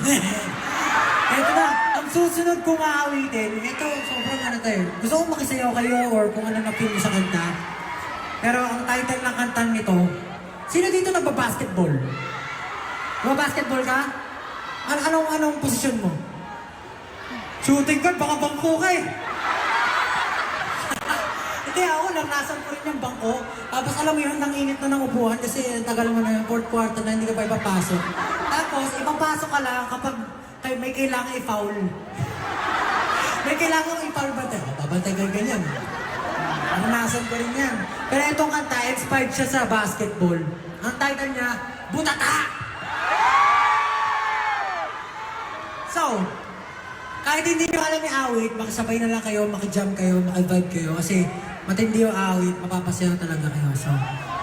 Ito na, ang susunod kong aawitin, ito, sobrang ano tayo. Gusto kong makisayaw kayo or kung ano na feel mo sa kanta. Pero ang title ng kantang nito, sino dito nagbabasketball? Nagbabasketball ka? Anong posisyon mo? Shooting guard, baka bangko ka eh. Hindi ako, naranasan ko rin yung bangko. Tapos alam mo yun, nang init na ng upuan kasi tagal mo na yung fourth quarter na hindi ka pa ipapasok. Tapos, ipapasok ka lang kapag may kailangan i-foul. May kailangan i-foul ba tayo? Babantay ka ganyan. Naranasan ko rin yan. Pero itong kanta, inspired siya sa basketball. Ang title niya, Butata! So, kahit hindi nyo alam yung awit, makisabay na lang kayo, makijump kayo, makivibe kayo. Kasi matindi yung awit, mapapasaya talaga kayo. So,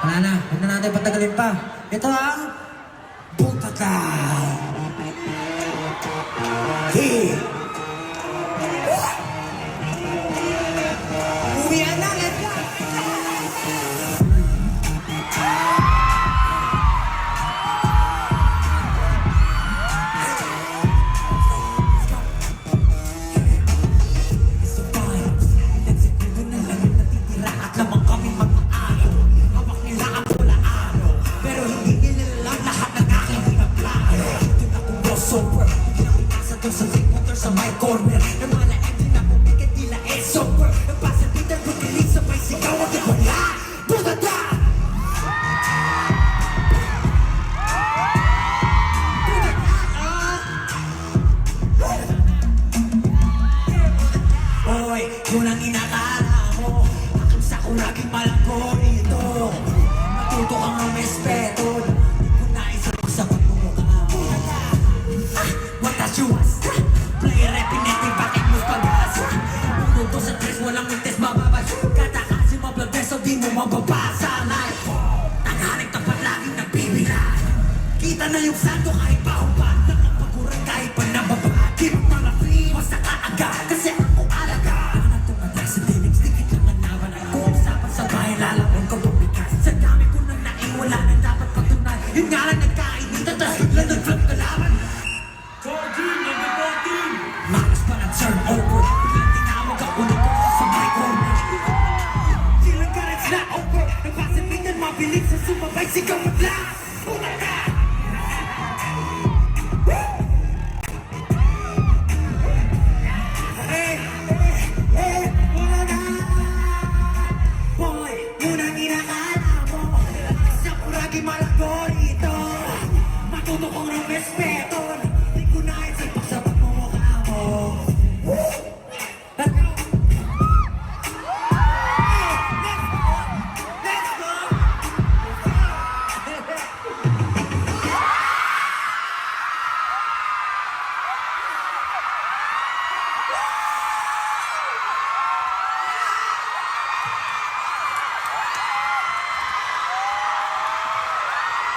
wala na. Huwag na natin patagalin pa. Ito ang Butata! Hey! Uwian na! Let's go! Sa motor sa my corner na mga na-empty na pumikat nila sober nagpasa Peter Bukilig sabay sigaw at wala Butata! Oy, yun ang inakala mo aking sako laging malangko ito matuto kang respeto hindi ko naisip sa pagmumukha mo what does you want? Player repineting, bakit mo pag-asa? Pumunto sa tres, walang mintes mababas Katakasin mo blood vessel, di mo mababasa Like, tanghaling tapat laging nagbibilan Kita na yung santo kahit paupan Nakapagurang kahit pa nababa Di mo mga free, basta ka agad Kasi ako alaga Anak tumatay sa dinig, stikit lang ang naban Kung usapan sa bahay, lalaman ko bumikas Sa dami ko nang naing, wala na dapat patunay Yung nga lang nagkainita, tas biglang nag-flip kalaban Makas pa ng turnover Biglang tinawag ako na ko sa my corner Silang garage na over Nagpasabitan mabilis sa sumabay sigaw at lakas Butata! Butata! Boy, yun ang inakala mo Sa kuragi malago ito Matuto kong ng respeto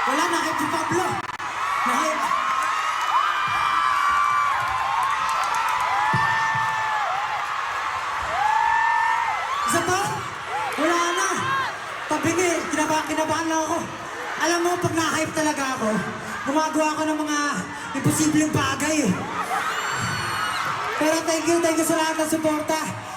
wala na kay Pablo. Isa pa? Wala na. Pabingi, kinabahan lang ako. Alam mo, pag na-hype talaga ako, gumagawa ako ng mga imposibleng bagay. Pero thank you sa lahat ng suporta.